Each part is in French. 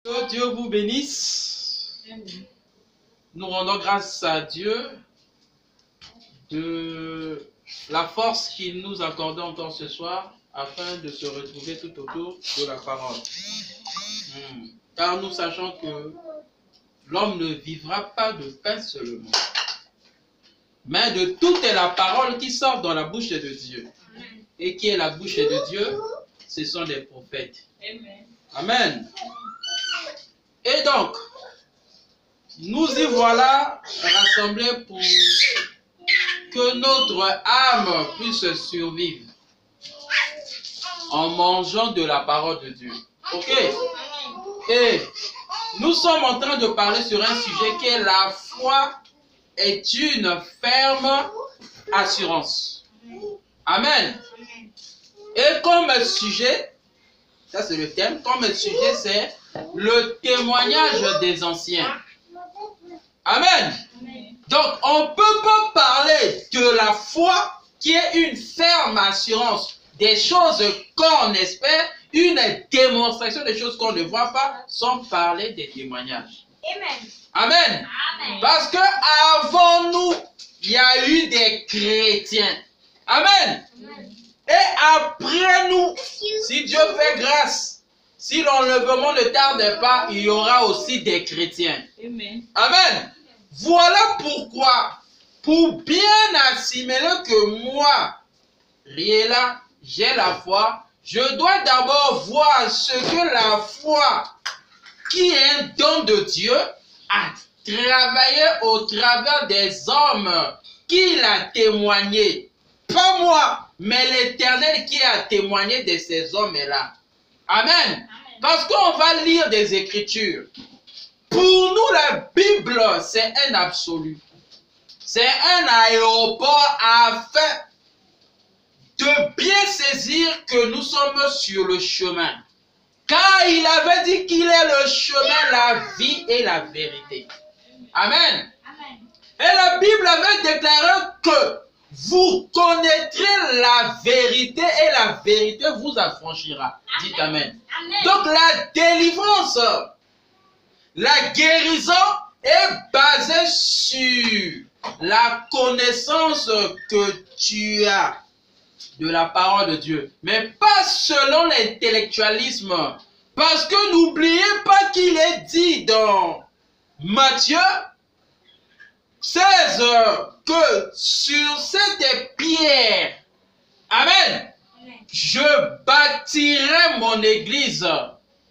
Que Dieu vous bénisse. Nous rendons grâce à Dieu de la force qu'il nous accorde encore ce soir afin de se retrouver tout autour de la parole. Car nous sachons que l'homme ne vivra pas de pain seulement, mais de toute la parole qui sort dans la bouche de Dieu. Et qui est la bouche de Dieu? Ce sont les prophètes. Amen. Et donc, nous y voilà rassemblés pour que notre âme puisse survivre en mangeant de la parole de Dieu. Ok? Et nous sommes en train de parler sur un sujet qui est la foi est une ferme assurance. Amen. Et comme sujet, ça c'est le thème, comme sujet c'est le témoignage des anciens. Amen. Donc on ne peut pas parler de la foi qui est une ferme assurance des choses qu'on espère, une démonstration des choses qu'on ne voit pas, sans parler des témoignages. Amen. Amen. Parce que avant nous, il y a eu des chrétiens. Amen. Amen. Et après nous, si Dieu fait grâce, si l'enlèvement ne tarde pas, il y aura aussi des chrétiens. Amen. Amen. Voilà pourquoi, pour bien assimiler que moi, Riela, j'ai la foi, je dois d'abord voir ce que la foi, qui est un don de Dieu, a travaillé au travers des hommes qu'il a témoigné. Pas moi, mais l'Éternel qui a témoigné de ces hommes-là. Amen. Parce qu'on va lire des Écritures. Pour nous, la Bible, c'est un absolu. C'est un aéroport afin de bien saisir que nous sommes sur le chemin. Car il avait dit qu'il est le chemin, la vie et la vérité. Amen. Amen. Et la Bible avait déclaré que vous connaîtrez la vérité et la vérité vous affranchira. Dites amen. Amen. Donc la délivrance, la guérison est basée sur la connaissance que tu as de la parole de Dieu, mais pas selon l'intellectualisme, parce que n'oubliez pas qu'il est dit dans Matthieu 16 que sur cette pierre, amen, je bâtirai mon église.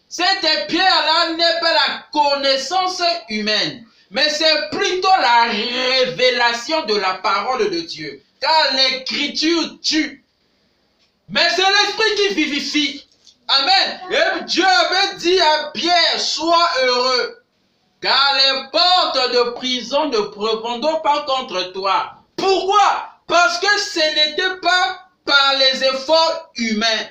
Cette pierre-là n'est pas la connaissance humaine, mais c'est plutôt la révélation de la parole de Dieu, car l'écriture tue. Mais c'est l'esprit qui vivifie. Amen. Et Dieu avait dit à Pierre, sois heureux, car les portes de prison ne prévaudront pas contre toi. Pourquoi? Parce que ce n'était pas par les efforts humains,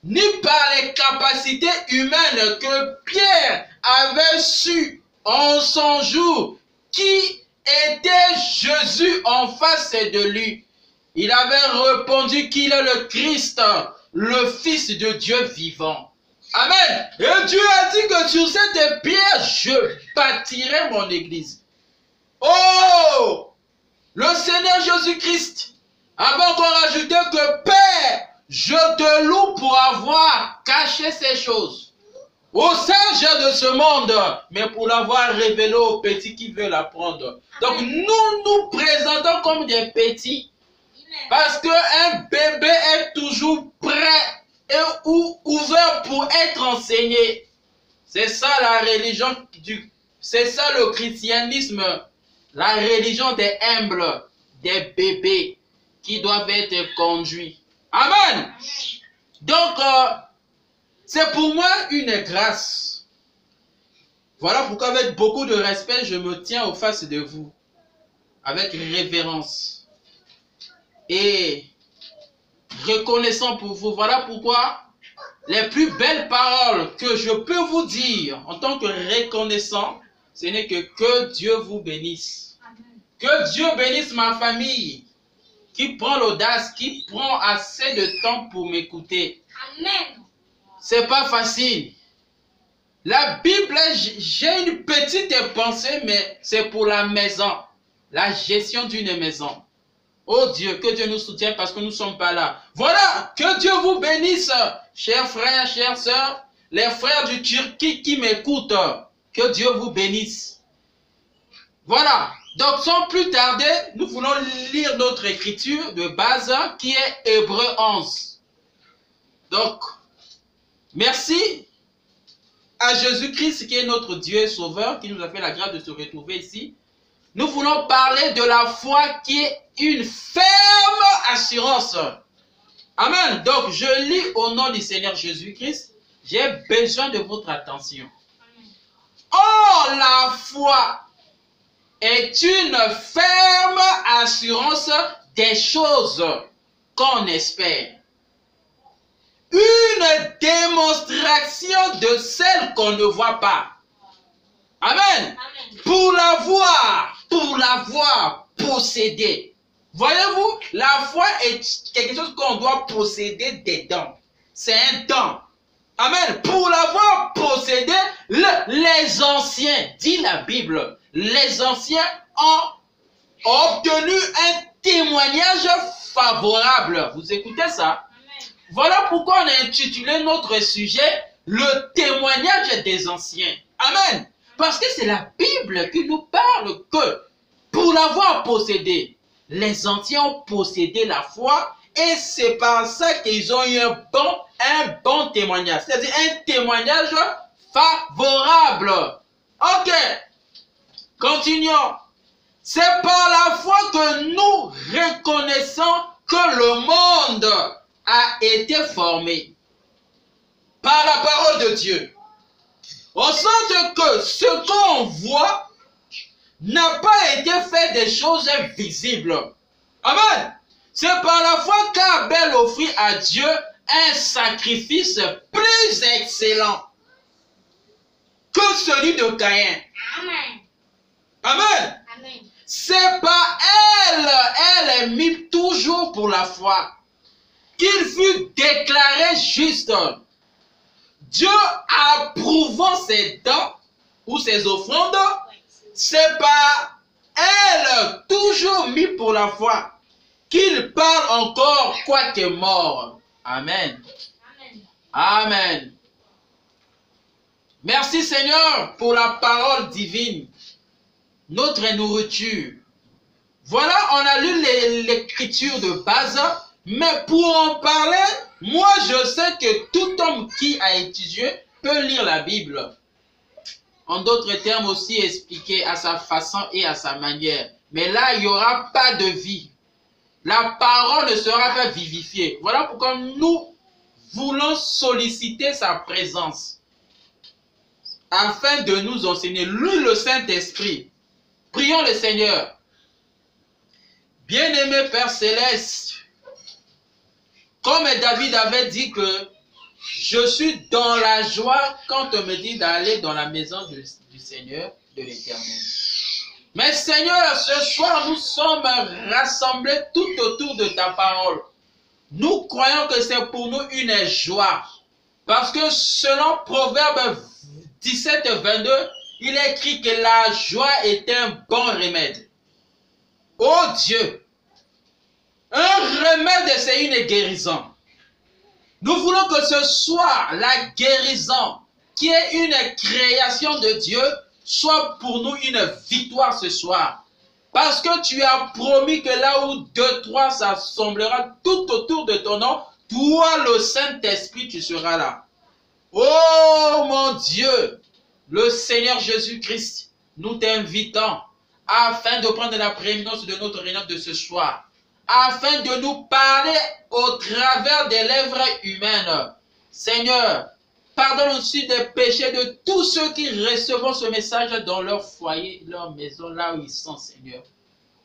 ni par les capacités humaines que Pierre avait su en son jour qui était Jésus en face de lui. Il avait répondu qu'il est le Christ, le Fils de Dieu vivant. Amen. Et Dieu a dit que sur cette pierre, je bâtirai mon église. Oh! Le Seigneur Jésus-Christ avait encore rajouté que Père, je te loue pour avoir caché ces choses aux sages de ce monde, mais pour l'avoir révélé aux petits qui veulent apprendre. Donc nous nous présentons comme des petits. Parce qu'un bébé est toujours prêt et ouvert pour être enseigné. C'est ça la religion, c'est ça le christianisme, la religion des humbles, des bébés qui doivent être conduits. Amen. Donc, c'est pour moi une grâce. Voilà pourquoi avec beaucoup de respect, je me tiens aux faces de vous, avec révérence. Et reconnaissant pour vous, voilà pourquoi les plus belles paroles que je peux vous dire en tant que reconnaissant, ce n'est que Dieu vous bénisse. Amen. Que Dieu bénisse ma famille qui prend l'audace, qui prend assez de temps pour m'écouter. Amen. C'est pas facile. La Bible, j'ai une petite pensée, mais c'est pour la maison. La gestion d'une maison. Oh Dieu, que Dieu nous soutienne parce que nous ne sommes pas là. Voilà, que Dieu vous bénisse, chers frères, chères sœurs, les frères du Turquie qui m'écoutent. Que Dieu vous bénisse. Voilà, donc sans plus tarder, nous voulons lire notre écriture de base qui est Hébreux 11. Donc, merci à Jésus-Christ qui est notre Dieu et Sauveur, qui nous a fait la grâce de se retrouver ici. Nous voulons parler de la foi qui est une ferme assurance. Amen. Donc, je lis au nom du Seigneur Jésus-Christ. J'ai besoin de votre attention. Oh, la foi est une ferme assurance des choses qu'on espère. Une démonstration de celles qu'on ne voit pas. Amen. Amen. Pour l'avoir possédée. Voyez-vous, la foi est quelque chose qu'on doit posséder dedans. C'est un don. Amen. Pour l'avoir possédé, les anciens, dit la Bible, les anciens ont obtenu un témoignage favorable. Vous écoutez ça? Amen. Voilà pourquoi on a intitulé notre sujet le témoignage des anciens. Amen. Parce que c'est la Bible qui nous parle que pour l'avoir possédé, les anciens ont possédé la foi et c'est par ça qu'ils ont eu un bon témoignage. C'est-à-dire un témoignage favorable. Ok, continuons. C'est par la foi que nous reconnaissons que le monde a été formé par la parole de Dieu. Au sens que ce qu'on voit n'a pas été fait des choses visibles. Amen. C'est par la foi qu'Abel offrit à Dieu un sacrifice plus excellent que celui de Caïn. Amen. Amen. Amen. C'est par elle est mise toujours pour la foi, qu'il fut déclaré juste. Dieu approuvant ses dons ou ses offrandes, c'est par elle, toujours mis pour la foi, qu'il parle encore quoique mort. Amen. Amen. Amen. Merci Seigneur pour la parole divine, notre nourriture. Voilà, on a lu l'écriture de base, mais pour en parler, moi je sais que tout homme qui a étudié peut lire la Bible. En d'autres termes aussi expliqué à sa façon et à sa manière. Mais là, il n'y aura pas de vie. La parole ne sera pas vivifiée. Voilà pourquoi nous voulons solliciter sa présence afin de nous enseigner. Lui, le Saint-Esprit. Prions le Seigneur. Bien-aimé Père Céleste, comme David avait dit que je suis dans la joie quand on me dit d'aller dans la maison du Seigneur, de l'Éternel. Mais Seigneur, ce soir, nous sommes rassemblés tout autour de ta parole. Nous croyons que c'est pour nous une joie. Parce que selon Proverbe 17, 22, il est écrit que la joie est un bon remède. Oh Dieu, un remède, c'est une guérison. Nous voulons que ce soir, la guérison, qui est une création de Dieu, soit pour nous une victoire ce soir. Parce que tu as promis que là où 2, 3 s'assemblera tout autour de ton nom, toi, le Saint-Esprit, tu seras là. Oh mon Dieu, le Seigneur Jésus-Christ, nous t'invitons afin de prendre la prééminence de notre réunion de ce soir, afin de nous parler au travers des lèvres humaines. Seigneur, pardonne aussi des péchés de tous ceux qui recevront ce message dans leur foyer, leur maison, là où ils sont, Seigneur.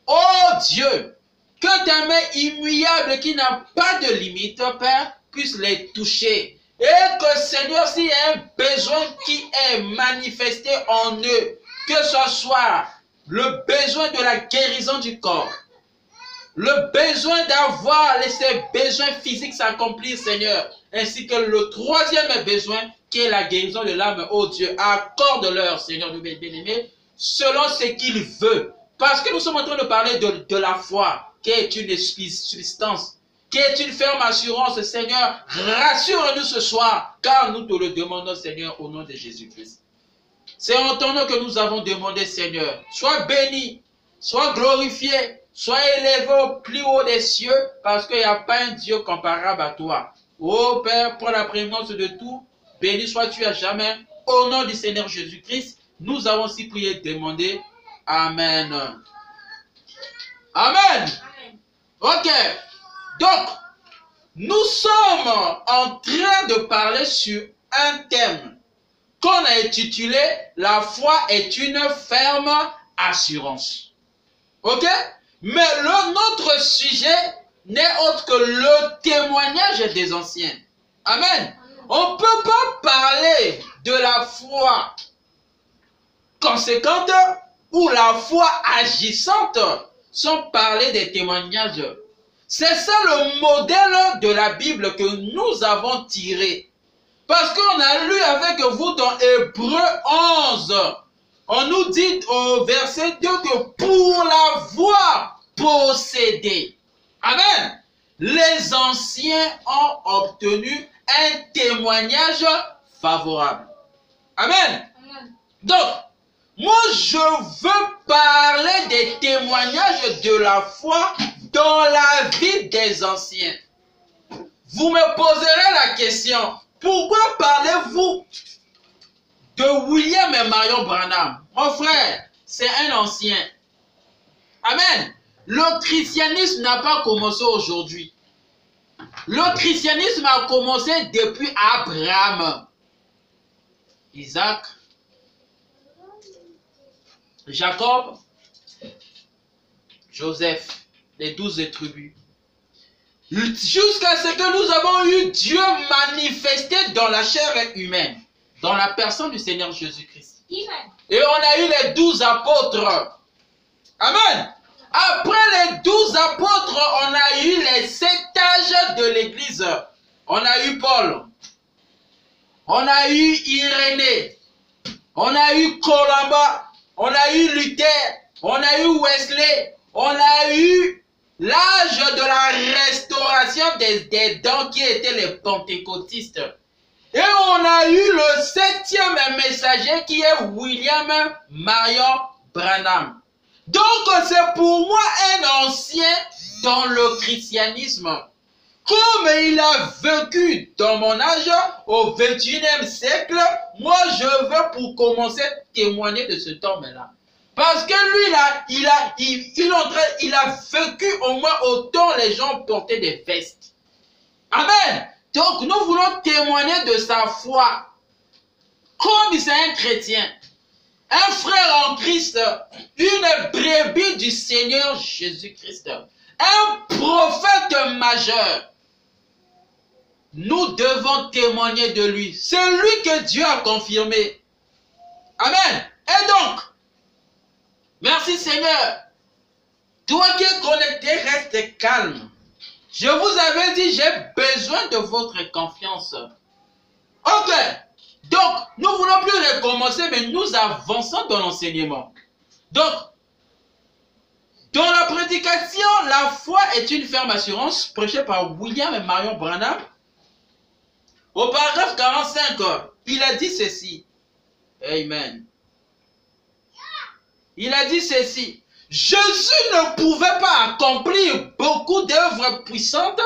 Oh Dieu, que ta main immuable qui n'a pas de limite, Père, puisse les toucher. Et que, Seigneur, s'il y a un besoin qui est manifesté en eux, que ce soit le besoin de la guérison du corps, le besoin d'avoir ces besoins physiques s'accomplir, Seigneur, ainsi que le troisième besoin, qui est la guérison de l'âme, ô Dieu, accorde-leur, Seigneur de bien-aimé, selon ce qu'il veut. Parce que nous sommes en train de parler de la foi, qui est une substance, qui est une ferme assurance, Seigneur. Rassure-nous ce soir, car nous te le demandons, Seigneur, au nom de Jésus-Christ. C'est en ton nom que nous avons demandé, Seigneur. Sois béni, sois glorifié, sois élevé au plus haut des cieux, parce qu'il n'y a pas un Dieu comparable à toi. Ô Père, pour la prééminence de tout, béni sois-tu à jamais. Au nom du Seigneur Jésus-Christ, nous avons aussi prié et demandé. Amen. Amen. Ok. Donc, nous sommes en train de parler sur un thème qu'on a intitulé « La foi est une ferme assurance ». Ok? Mais notre sujet n'est autre que le témoignage des anciens. Amen. On ne peut pas parler de la foi conséquente ou la foi agissante sans parler des témoignages. C'est ça le modèle de la Bible que nous avons tiré. Parce qu'on a lu avec vous dans Hébreux 11. On nous dit au verset 2 que pour l'avoir possédé, amen, les anciens ont obtenu un témoignage favorable. Amen. Donc, moi je veux parler des témoignages de la foi dans la vie des anciens. Vous me poserez la question, pourquoi parlez-vous de William et Marion Branham? Mon frère, c'est un ancien. Amen. Le christianisme n'a pas commencé aujourd'hui. Le christianisme a commencé depuis Abraham, Isaac, Jacob, Joseph, les 12 tribus. Jusqu'à ce que nous avons eu Dieu manifesté dans la chair humaine, dans la personne du Seigneur Jésus-Christ. Et on a eu les 12 apôtres. Amen. Après les 12 apôtres, on a eu les 7 âges de l'Église. On a eu Paul, on a eu Irénée, on a eu Colomba, on a eu Luther, on a eu Wesley, on a eu l'âge de la restauration des dents qui étaient les pentecôtistes. Et on a eu le 7e messager qui est William Marion Branham. Donc c'est pour moi un ancien dans le christianisme. Comme il a vécu dans mon âge au 21e siècle, moi je veux pour commencer témoigner de ce homme-là. Parce que lui, il a vécu au moins autant les gens portaient des vestes. Amen. Donc nous voulons témoigner de sa foi. Comme c'est un chrétien, un frère en Christ, une brebis du Seigneur Jésus-Christ, un prophète majeur. Nous devons témoigner de lui. C'est lui que Dieu a confirmé. Amen. Et donc, merci Seigneur. Toi qui es connecté, reste calme. Je vous avais dit, j'ai besoin de votre confiance. Ok. Donc, nous ne voulons plus recommencer, mais nous avançons dans l'enseignement. Donc, dans la prédication, la foi est une ferme assurance, prêchée par William et Marion Branham. Au paragraphe 45, il a dit ceci. Amen. Il a dit ceci. Jésus ne pouvait pas accomplir beaucoup d'œuvres puissantes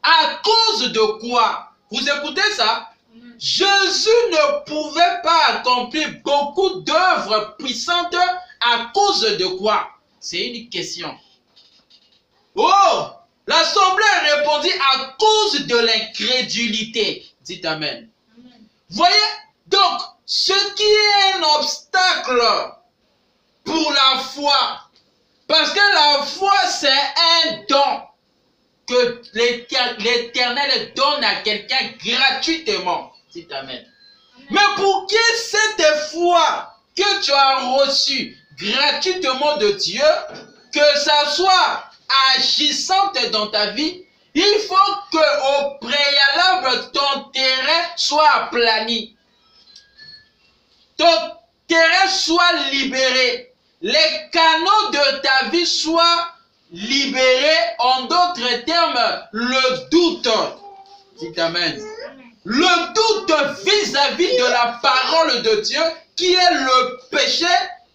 à cause de quoi? Vous écoutez ça? Jésus ne pouvait pas accomplir beaucoup d'œuvres puissantes à cause de quoi? C'est une question. Oh! L'assemblée répondit à cause de l'incrédulité. Dites Amen. Voyez? Donc, ce qui est un obstacle pour la foi, parce que la foi c'est un don que l'Éternel donne à quelqu'un gratuitement. Dites Amen. Mais pour qui cette foi que tu as reçue gratuitement de Dieu, que ça soit agissante dans ta vie, Il faut qu'au préalable, ton terrain soit aplani. Ton terrain soit libéré. Les canaux de ta vie soient libérés. En d'autres termes, le doute. Dites Amen. Le doute vis-à-vis de la parole de Dieu, qui est le péché,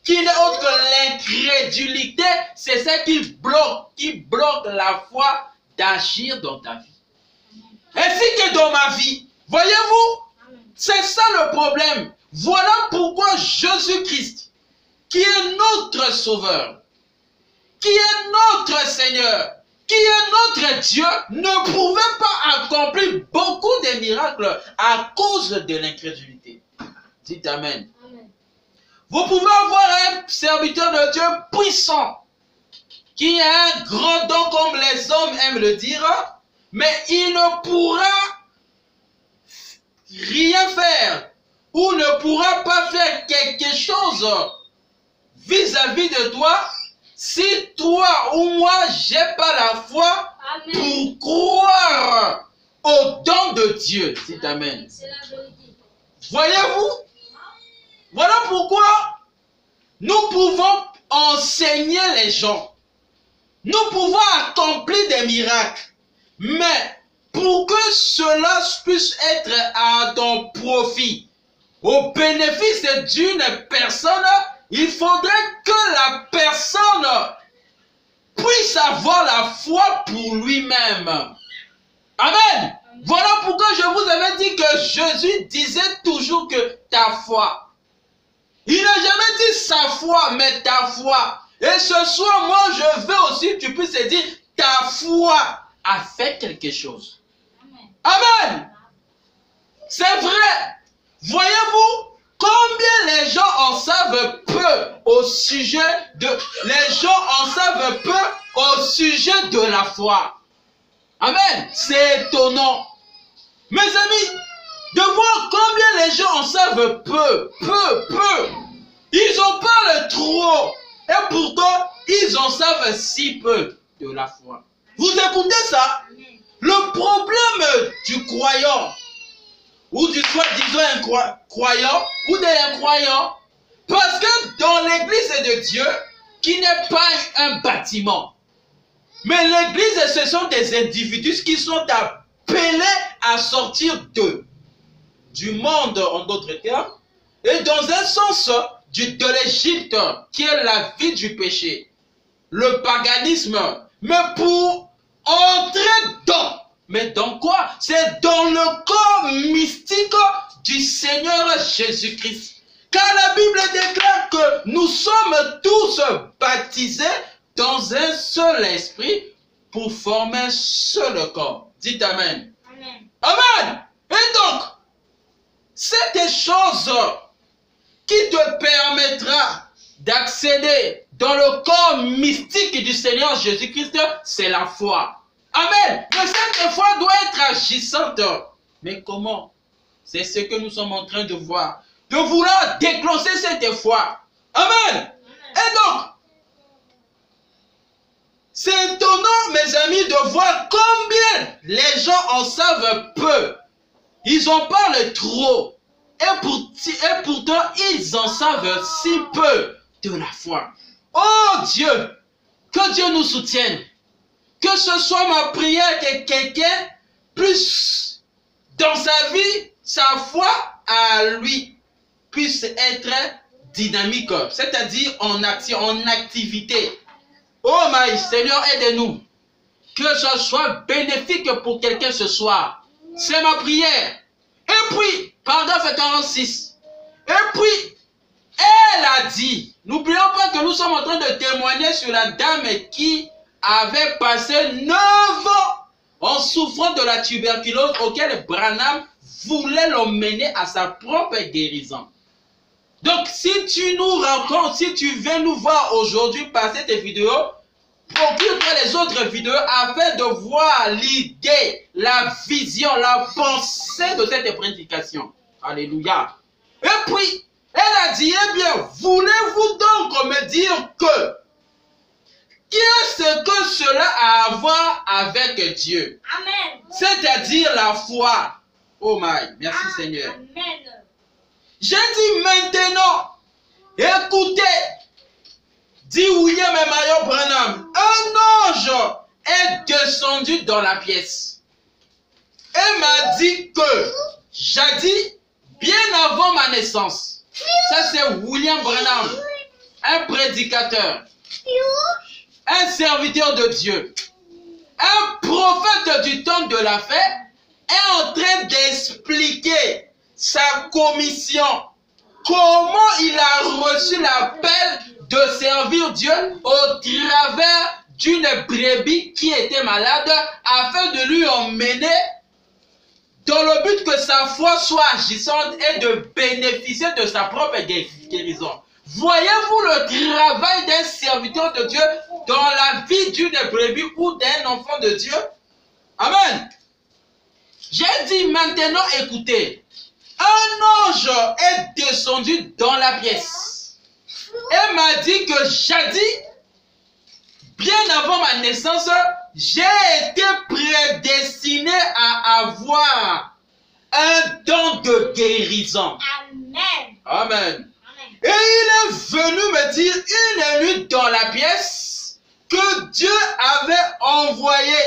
qui n'est autre que l'incrédulité, c'est ça qui bloque la foi d'agir dans ta vie. Ainsi que dans ma vie. Voyez-vous, c'est ça le problème. Voilà pourquoi Jésus-Christ, qui est notre Sauveur, qui est notre Seigneur, qui est notre Dieu, ne pouvait pas accomplir beaucoup de miracles à cause de l'incrédulité. Dites Amen. Amen. Vous pouvez avoir un serviteur de Dieu puissant, qui a un grand don comme les hommes aiment le dire, mais il ne pourra rien faire ou ne pourra pas faire quelque chose vis-à-vis de toi si toi ou moi j'ai pas la foi. Amen. Pour croire au don de Dieu. Dites Amen. Voyez-vous? Voilà pourquoi nous pouvons enseigner les gens. Nous pouvons accomplir des miracles. Mais pour que cela puisse être à ton profit, au bénéfice d'une personne, il faudrait que la personne puisse avoir la foi pour lui-même. Amen. Voilà pourquoi je vous avais dit que Jésus disait toujours que ta foi. Il n'a jamais dit sa foi, mais ta foi. Et ce soir, moi, je veux aussi que tu puisses te dire, ta foi a fait quelque chose. Amen. C'est vrai. Voyez-vous, combien les gens en savent peu au sujet de... Les gens en savent peu au sujet de la foi. Amen. C'est étonnant. Mes amis, de voir combien les gens en savent peu. Ils en parlent trop. Et pourtant, ils en savent si peu de la foi. Vous écoutez ça? Le problème du croyant, ou du soi-disant croyant, ou des incroyants, parce que dans l'église de Dieu, qui n'est pas un bâtiment, mais l'église, ce sont des individus qui sont appelés à sortir du monde, en d'autres termes, et dans un sens de l'Égypte, qui est la vie du péché, le paganisme, mais pour entrer dans. Mais dans quoi? C'est dans le corps mystique du Seigneur Jésus-Christ. Car la Bible déclare que nous sommes tous baptisés dans un seul esprit pour former un seul corps. Dites Amen. Amen. Amen. Et donc, c'est des choses qui te permettra d'accéder dans le corps mystique du Seigneur Jésus-Christ, c'est la foi. Amen. Mais cette foi doit être agissante. Mais comment? C'est ce que nous sommes en train de voir. De vouloir déclencher cette foi. Amen. Et donc, c'est étonnant, mes amis, de voir combien les gens en savent peu. Ils en parlent trop. Et pourtant, ils en savent si peu de la foi. Oh Dieu, que Dieu nous soutienne. Que ce soit ma prière que quelqu'un puisse, dans sa vie, sa foi à lui, puisse être dynamique. C'est-à-dire en action, en activité. Oh my Seigneur, aide-nous. Que ce soit bénéfique pour quelqu'un ce soir. C'est ma prière. Et puis, paragraphe 46. Et puis, elle a dit, n'oublions pas que nous sommes en train de témoigner sur la dame qui avait passé 9 ans en souffrant de la tuberculose auquel Branham voulait l'emmener à sa propre guérison. Donc, si tu nous rencontres, si tu viens nous voir aujourd'hui par cette vidéo, procure-toi les autres vidéos afin de voir l'idée, la vision, la pensée de cette prédication. Alléluia. Et puis, elle a dit, eh bien, voulez-vous donc me dire que qu'est-ce que cela a à voir avec Dieu? Amen. C'est-à-dire la foi. Oh my, merci Seigneur. Amen. J'ai dit maintenant, écoutez, dit William et Marion Branham, un ange est descendu dans la pièce et m'a dit que jadis, bien avant ma naissance, ça c'est William Branham, un prédicateur, un serviteur de Dieu, un prophète du temps de la fête, est en train d'expliquer sa commission, comment il a reçu l'appel de servir Dieu au travers d'une brebis qui était malade, afin de lui emmener dans le but que sa foi soit agissante et de bénéficier de sa propre guérison. Voyez-vous le travail d'un serviteur de Dieu dans la vie d'une brebis ou d'un enfant de Dieu? Amen. J'ai dit maintenant, écoutez, un ange est descendu dans la pièce et m'a dit que jadis, bien avant ma naissance, j'ai été prédestiné à avoir un don de guérison. Amen. Amen. Et il est venu me dire une nuit dans la pièce que Dieu avait envoyé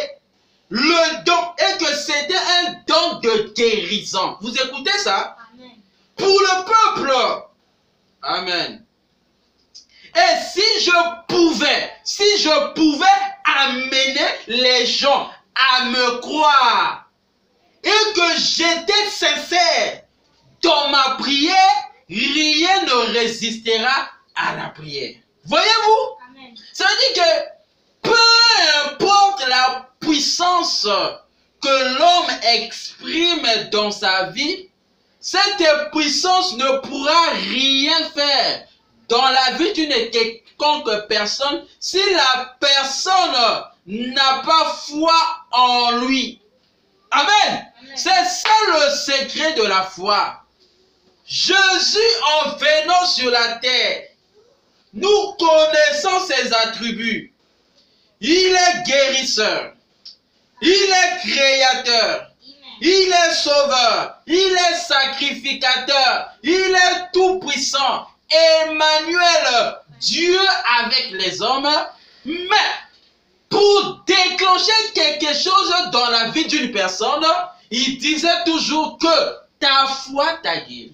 le don et que c'était un don de guérison. Vous écoutez ça? Amen. Pour le peuple. Amen. Et si je pouvais amener les gens à me croire et que j'étais sincère dans ma prière, rien ne résistera à la prière. Voyez-vous? Amen. Ça veut dire que peu importe la puissance que l'homme exprime dans sa vie, cette puissance ne pourra rien faire dans la vie d'une quelconque personne si la personne n'a pas foi en lui. Amen. Amen. C'est ça le secret de la foi. Jésus, en venant sur la terre, nous connaissons ses attributs. Il est guérisseur, il est créateur, il est sauveur, il est sacrificateur, il est tout-puissant, Emmanuel, Dieu avec les hommes. Mais pour déclencher quelque chose dans la vie d'une personne, il disait toujours que ta foi t'a guéri.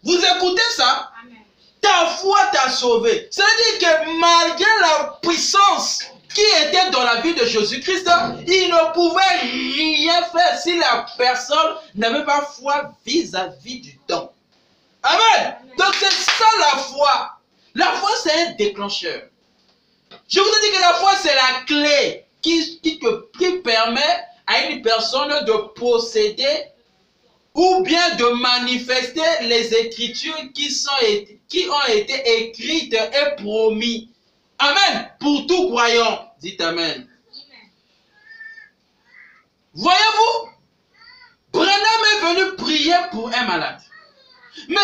Vous écoutez ça? Amen. Ta foi t'a sauvé. C'est-à-dire que malgré la puissance qui était dans la vie de Jésus-Christ, il ne pouvait rien faire si la personne n'avait pas foi vis-à-vis du don. Amen. Donc c'est ça la foi. La foi c'est un déclencheur. Je vous ai dit que la foi c'est la clé qui permet à une personne de posséder ou bien de manifester les écritures qui ont été écrites et promis. Amen. Pour tout croyant. Dites Amen. Amen. Voyez-vous, Branham est venu prier pour un malade. Mais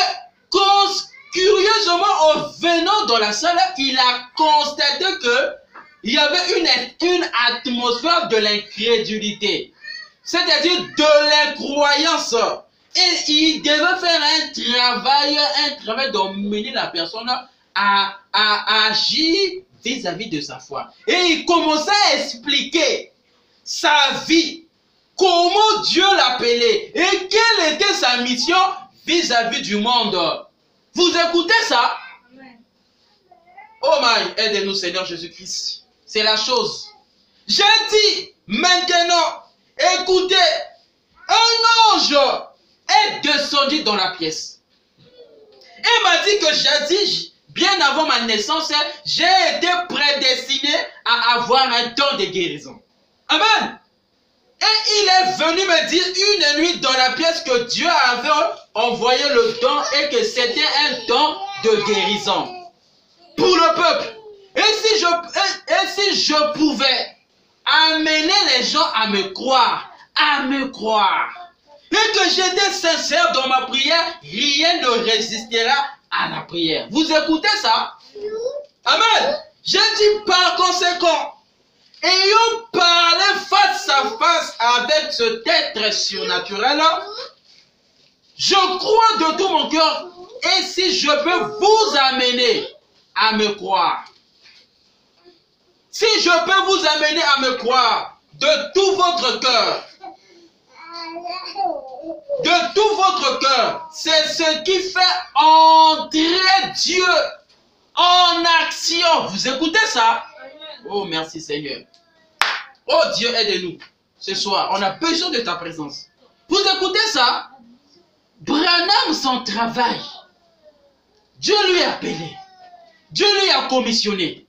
curieusement, en venant dans la salle, il a constaté que il y avait une atmosphère de l'incrédulité. C'est-à-dire de l'incroyance. Et il devait faire un travail d'emmener la personne à agir vis-à-vis de sa foi. Et il commençait à expliquer sa vie, comment Dieu l'appelait et quelle était sa mission vis-à-vis du monde. Vous écoutez ça? Amen. Oh my, aide-nous Seigneur Jésus-Christ. C'est la chose. J'ai dit maintenant, écoutez, un ange est descendu dans la pièce. Et m'a dit que jadis, bien avant ma naissance, j'ai été prédestiné à avoir un don de guérison. Amen. Et il est venu me dire une nuit dans la pièce que Dieu avait envoyé le don et que c'était un don de guérison pour le peuple. Et si je pouvais amener les gens à me croire, et que j'étais sincère dans ma prière, rien ne résistera à la prière. Vous écoutez ça? Amen. J'ai dit par conséquent, ayant parlé face à face avec cet être surnaturel, je crois de tout mon cœur, et si je peux vous amener à me croire, si je peux vous amener à me croire de tout votre cœur, de tout votre cœur, c'est ce qui fait entrer Dieu en action. Vous écoutez ça? Oh, merci Seigneur. Oh Dieu, aide-nous. Ce soir, on a besoin de ta présence. Vous écoutez ça? Branham, son travail, Dieu lui a appelé. Dieu lui a commissionné.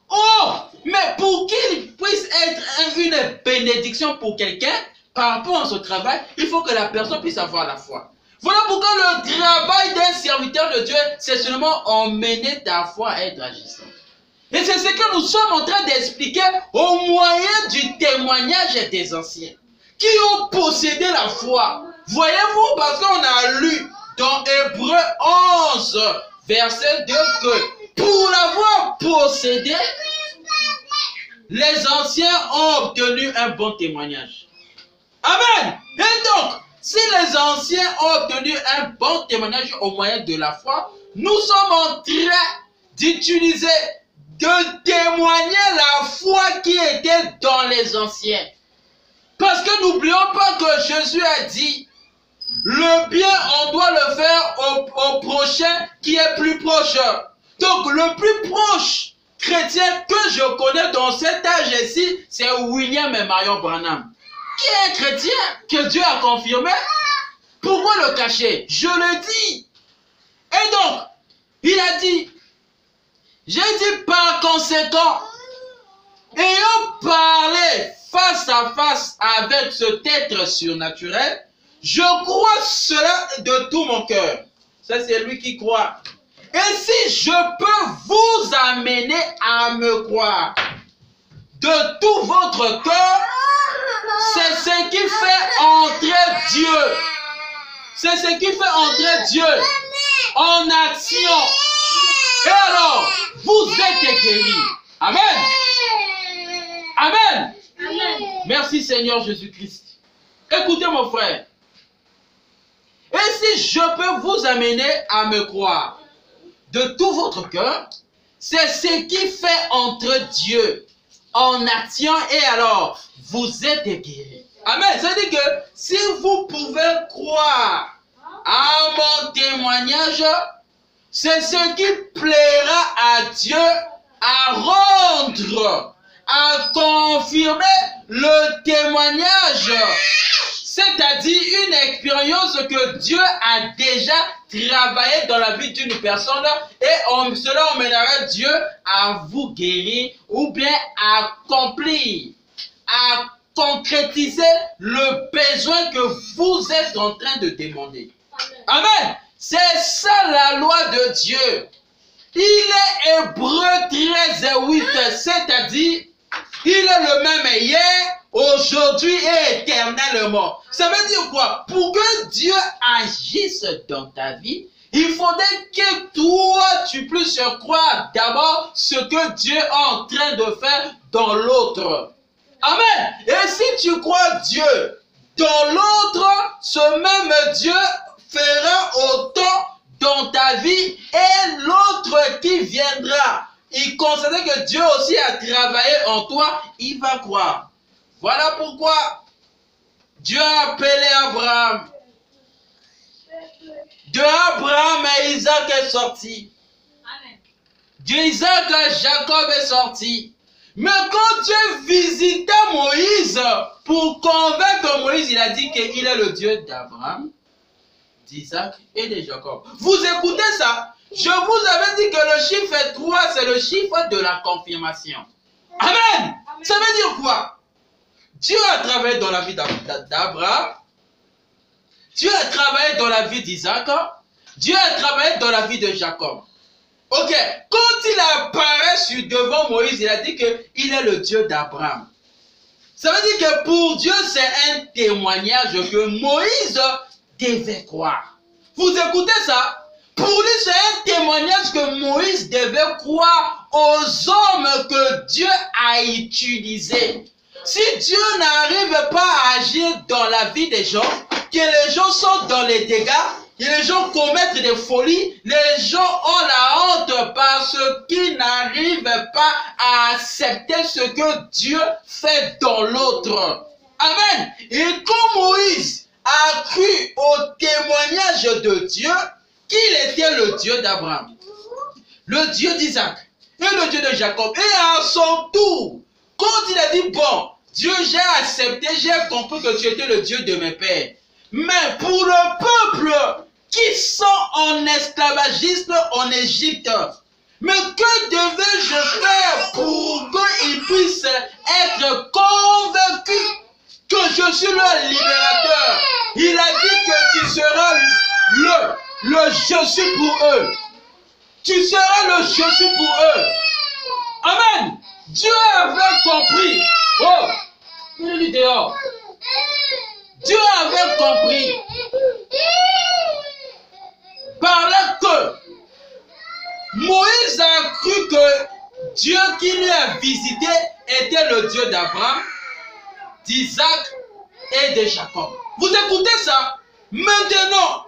Oh, mais pour qu'il puisse être une bénédiction pour quelqu'un, par rapport à ce travail, il faut que la personne puisse avoir la foi. Voilà pourquoi le travail d'un serviteur de Dieu, c'est seulement emmener ta foi à être agissant. Et c'est ce que nous sommes en train d'expliquer au moyen du témoignage des anciens, qui ont possédé la foi. Voyez-vous, parce qu'on a lu dans Hébreux 11, verset 2, que pour l'avoir possédé, les anciens ont obtenu un bon témoignage. Amen. Et donc, si les anciens ont obtenu un bon témoignage au moyen de la foi, nous sommes en train d'utiliser, de témoigner la foi qui était dans les anciens. Parce que n'oublions pas que Jésus a dit, le bien, on doit le faire au prochain qui est plus proche. Donc, le plus proche chrétien que je connais dans cet âge-ci, c'est William et Marion Branham. Qui est un chrétien que Dieu a confirmé? Pourquoi le cacher? Je le dis. Et donc, il a dit, j'ai dit par conséquent, ayant parlé face à face avec cet être surnaturel, je crois cela de tout mon cœur. Ça, c'est lui qui croit. Et si je peux vous amener à me croire de tout votre cœur, c'est ce qui fait entrer Dieu. C'est ce qui fait entrer Dieu en action. Et alors, vous êtes guéris. Amen. Amen. Amen. Merci Seigneur Jésus-Christ. Écoutez mon frère. Et si je peux vous amener à me croire de tout votre cœur, c'est ce qui fait entrer Dieu en action et alors vous êtes guéris. Amen. Ça veut dire que si vous pouvez croire à mon témoignage, c'est ce qui plaira à Dieu à rendre, à confirmer le témoignage. C'est-à-dire une expérience que Dieu a déjà travaillé dans la vie d'une personne et cela emmènera Dieu à vous guérir ou bien à accomplir, à concrétiser le besoin que vous êtes en train de demander. Amen. C'est ça la loi de Dieu. Il est Hébreux 13:8, c'est-à-dire il est le même hier, aujourd'hui et éternellement. Ça veut dire quoi? Pour que Dieu agisse dans ta vie, il faudrait que toi, tu puisses croire d'abord ce que Dieu est en train de faire dans l'autre. Amen. Et si tu crois Dieu dans l'autre, ce même Dieu fera autant dans ta vie et l'autre qui viendra. Il considère que Dieu aussi a travaillé en toi, il va croire. Voilà pourquoi Dieu a appelé Abraham. De Abraham et Isaac est sorti. D'Isaac à Jacob est sorti. Mais quand Dieu visita Moïse pour convaincre Moïse, il a dit qu'il est le Dieu d'Abraham, d'Isaac et de Jacob. Vous écoutez ça? Je vous avais dit que le chiffre 3, c'est le chiffre de la confirmation. Amen. Ça veut dire quoi? Dieu a travaillé dans la vie d'Abraham. Dieu a travaillé dans la vie d'Isaac. Dieu a travaillé dans la vie de Jacob. Ok. Quand il apparaît devant Moïse, il a dit qu'il est le Dieu d'Abraham. Ça veut dire que pour Dieu, c'est un témoignage que Moïse devait croire. Vous écoutez ça? Pour lui, c'est un témoignage que Moïse devait croire aux hommes que Dieu a utilisés. Si Dieu n'arrive pas à agir dans la vie des gens, que les gens sont dans les dégâts, que les gens commettent des folies, les gens ont la honte parce qu'ils n'arrivent pas à accepter ce que Dieu fait dans l'autre. Amen. Et quand Moïse a cru au témoignage de Dieu, qu'il était le Dieu d'Abraham, le Dieu d'Isaac et le Dieu de Jacob, et à son tour, quand il a dit, bon, Dieu, j'ai accepté, j'ai compris que tu étais le Dieu de mes pères. Mais pour le peuple qui sont en esclavagisme en Égypte, mais que devais-je faire pour qu'ils puissent être convaincus que je suis leur libérateur? Il a dit que tu seras le je suis pour eux. Tu seras le je suis pour eux. Amen. Dieu avait compris. Oh, il est dehors. Dieu avait compris par là que Moïse a cru que Dieu qui lui a visité était le Dieu d'Abraham, d'Isaac et de Jacob. Vous écoutez ça? Maintenant,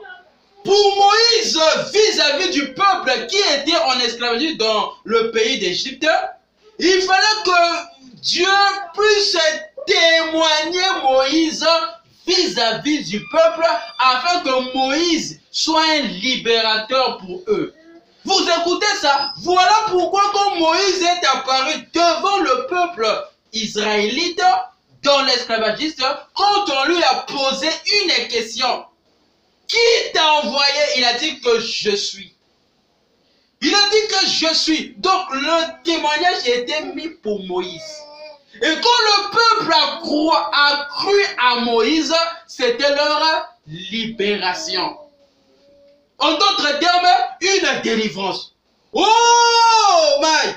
pour Moïse, vis-à-vis du peuple qui était en esclavage dans le pays d'Égypte, il fallait que Dieu puisse témoigner Moïse vis-à-vis du peuple afin que Moïse soit un libérateur pour eux. Vous écoutez ça? Voilà pourquoi quand Moïse est apparu devant le peuple israélite dans l'esclavagisme, quand on lui a posé une question, qui t'a envoyé? Il a dit que je suis. Il a dit que je suis. Donc le témoignage a été mis pour Moïse. Et quand le peuple a cru à Moïse, c'était leur libération. En d'autres termes, une délivrance. Oh my!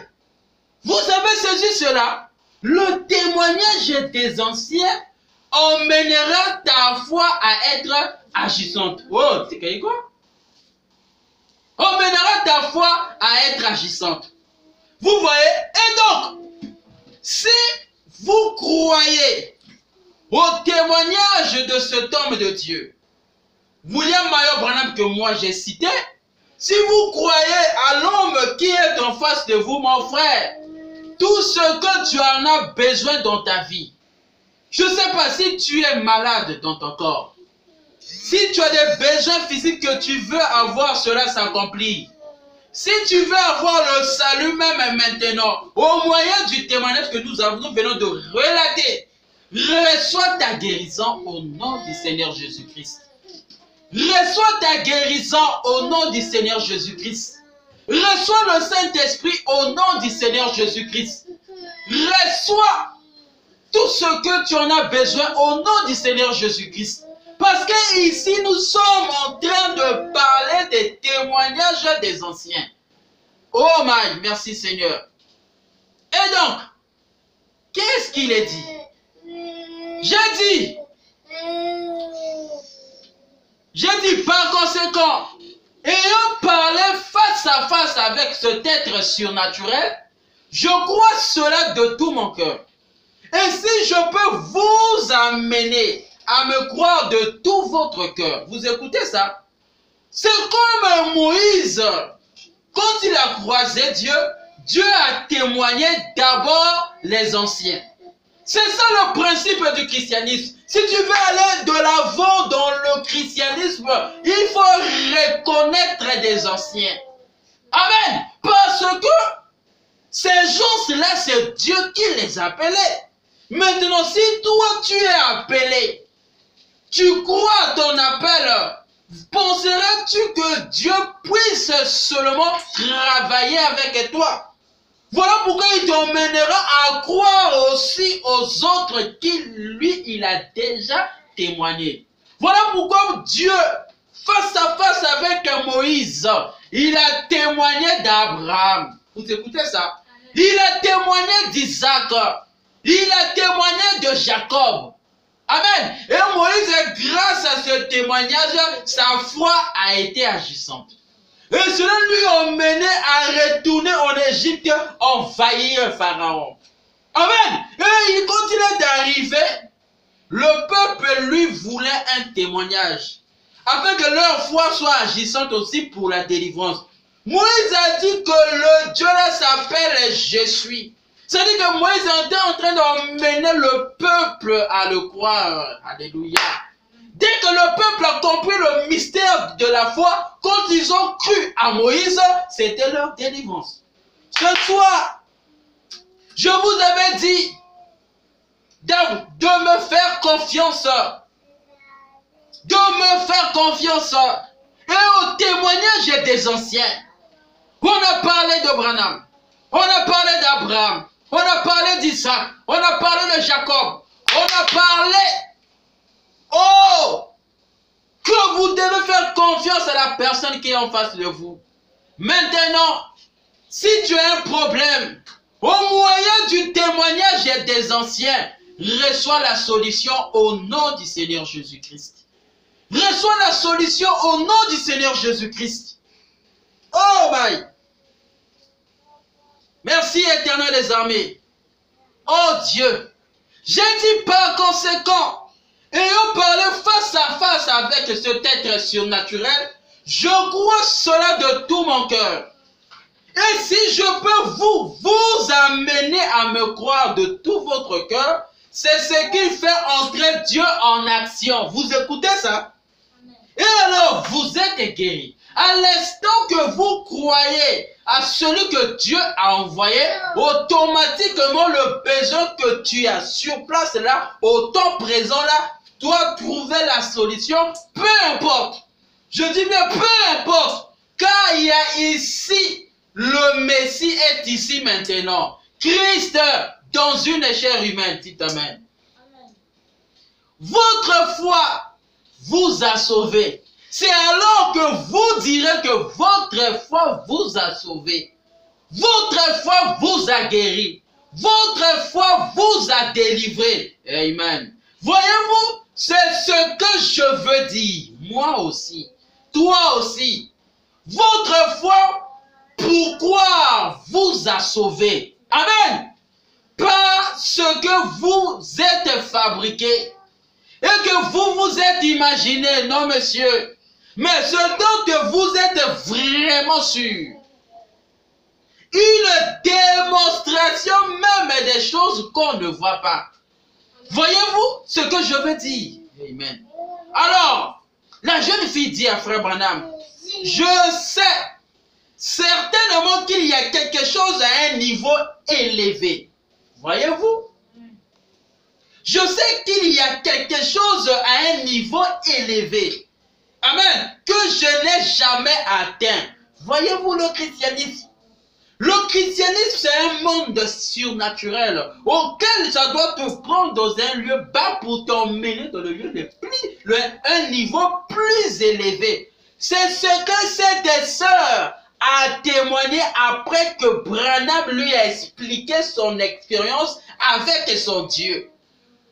Vous avez saisi cela? Le témoignage des anciens emmènera ta foi à être agissante. Oh, c'est quoi? Emmènera ta foi à être agissante. Vous voyez? Et donc, si vous croyez au témoignage de cet homme de Dieu, William Mayo Branham que moi j'ai cité, si vous croyez à l'homme qui est en face de vous, mon frère, tout ce que tu en as besoin dans ta vie, je ne sais pas si tu es malade dans ton corps, si tu as des besoins physiques que tu veux avoir, cela s'accomplit. Si tu veux avoir le salut même maintenant, au moyen du témoignage que nous venons de relater, reçois ta guérison au nom du Seigneur Jésus-Christ. Reçois ta guérison au nom du Seigneur Jésus-Christ. Reçois le Saint-Esprit au nom du Seigneur Jésus-Christ. Reçois tout ce que tu en as besoin au nom du Seigneur Jésus-Christ. Parce que ici, nous sommes en train de parler des témoignages des anciens. Oh my, merci Seigneur. Et donc, qu'est-ce qu'il a dit? J'ai dit par conséquent, ayant parlé face à face avec cet être surnaturel, je crois cela de tout mon cœur. Et si je peux vous amener à me croire de tout votre cœur, vous écoutez ça? C'est comme Moïse, quand il a croisé Dieu, Dieu a témoigné d'abord les anciens. C'est ça le principe du christianisme. Si tu veux aller de l'avant dans le christianisme, il faut reconnaître des anciens. Amen. Parce que ces gens-là, c'est Dieu qui les appelait. Maintenant, si toi tu es appelé, tu crois à ton appel, penserais-tu que Dieu puisse seulement travailler avec toi? Voilà pourquoi il t'emmènera à croire aussi aux autres qui, lui, il a déjà témoigné. Voilà pourquoi Dieu, face à face avec Moïse, il a témoigné d'Abraham. Vous écoutez ça? Il a témoigné d'Isaac. Il a témoigné de Jacob. Amen. Et Moïse, grâce à ce témoignage, sa foi a été agissante. Et cela lui a mené à retourner en Égypte en envahir Pharaon. Amen. Et il continue d'arriver. Le peuple lui voulait un témoignage, afin que leur foi soit agissante aussi pour la délivrance. Moïse a dit que le Dieu là s'appelle Je suis. C'est-à-dire que Moïse était en train d'emmener le peuple à le croire. Alléluia. Dès que le peuple a compris le mystère de la foi, quand ils ont cru à Moïse, c'était leur délivrance. Ce soir, je vous avais dit de me faire confiance. De me faire confiance. Et au témoignage des anciens. On a parlé de Branham. On a parlé d'Abraham. On a parlé d'Isaac. On a parlé de Jacob. On a parlé. Oh! Que vous devez faire confiance à la personne qui est en face de vous. Maintenant, si tu as un problème, au moyen du témoignage des anciens, reçois la solution au nom du Seigneur Jésus-Christ. Reçois la solution au nom du Seigneur Jésus-Christ. Oh my! Merci Éternel des armées. Oh Dieu, j'ai dit par conséquent, ayant parlé face à face avec cet être surnaturel, je crois cela de tout mon cœur. Et si je peux vous amener à me croire de tout votre cœur, c'est ce qui fait entrer Dieu en action. Vous écoutez ça? Et alors, vous êtes guéris. À l'instant que vous croyez à celui que Dieu a envoyé, automatiquement le besoin que tu as sur place là, au temps présent là, doit trouver la solution, peu importe. Je dis bien peu importe, car il y a ici, le Messie est ici maintenant. Christ dans une chair humaine, dites amen. Votre foi vous a sauvé. C'est alors que vous direz que votre foi vous a sauvé. Votre foi vous a guéri. Votre foi vous a délivré. Amen. Voyez-vous, c'est ce que je veux dire. Moi aussi. Toi aussi. Votre foi, pourquoi vous a sauvé? Amen. Parce que vous êtes fabriqué. Et que vous vous êtes imaginé, non monsieur. Mais ce dont vous êtes vraiment sûr. Une démonstration même des choses qu'on ne voit pas. Voyez-vous ce que je veux dire? Amen. Alors, la jeune fille dit à Frère Branham, je sais certainement qu'il y a quelque chose à un niveau élevé. Voyez-vous? Je sais qu'il y a quelque chose à un niveau élevé. Amen. Que je n'ai jamais atteint. Voyez-vous le christianisme? Le christianisme, c'est un monde surnaturel auquel ça doit te prendre dans un lieu bas pour t'emmener dans le lieu un niveau plus élevé. C'est ce que cette sœur a témoigné après que Branham lui a expliqué son expérience avec son Dieu.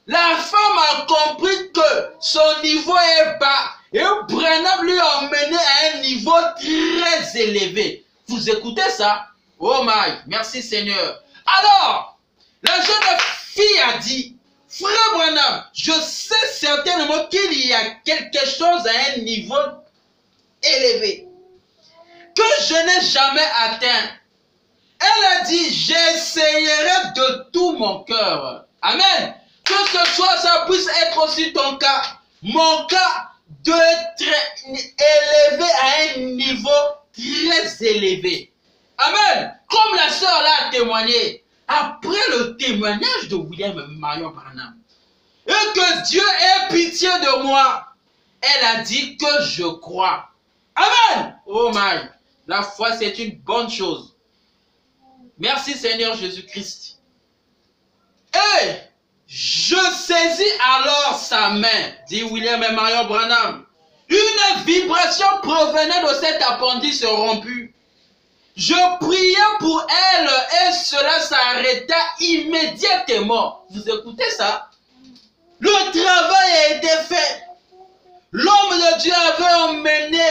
La femme a compris que son niveau est bas et Branham lui a emmené à un niveau très élevé. Vous écoutez ça? Oh my, merci Seigneur. Alors, la jeune fille a dit, Frère Branham, je sais certainement qu'il y a quelque chose à un niveau élevé que je n'ai jamais atteint. Elle a dit, j'essayerai de tout mon cœur. Amen. Que ce soit, ça puisse être aussi ton cas. Mon cas d'être élevé à un niveau très élevé. Amen. Comme la sœur là a témoigné. Après le témoignage de William Marion Branham. Et que Dieu ait pitié de moi. Elle a dit que je crois. Amen. Oh my. La foi c'est une bonne chose. Merci Seigneur Jésus-Christ. Et je saisis alors sa main, dit William et Marion Branham. Une vibration provenait de cet appendice rompu. Je priais pour elle et cela s'arrêta immédiatement. Vous écoutez ça? Le travail a été fait. L'homme de Dieu avait emmené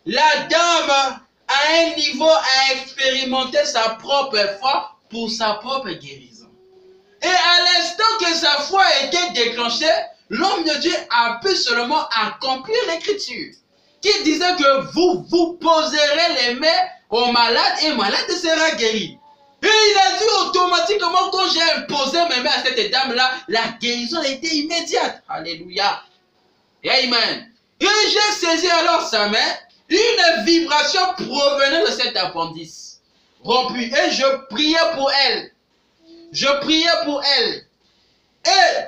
la dame à un niveau à expérimenter sa propre foi pour sa propre guérison. Et à l'instant que sa foi a été déclenchée, l'homme de Dieu a pu seulement accomplir l'écriture qui disait que vous poserez les mains aux malades et le malade sera guéri. Et il a dit automatiquement, quand j'ai imposé mes mains à cette dame-là, la guérison a été immédiate. Alléluia. Amen. Et j'ai saisi alors sa main, une vibration provenait de cet appendice rompu. Et je priais pour elle. Je priais pour elle. Et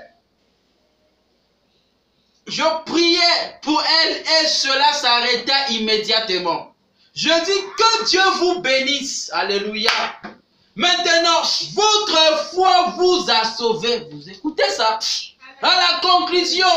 je priais pour elle et cela s'arrêta immédiatement. Je dis que Dieu vous bénisse. Alléluia. Maintenant, votre foi vous a sauvé. Vous écoutez ça? À la conclusion,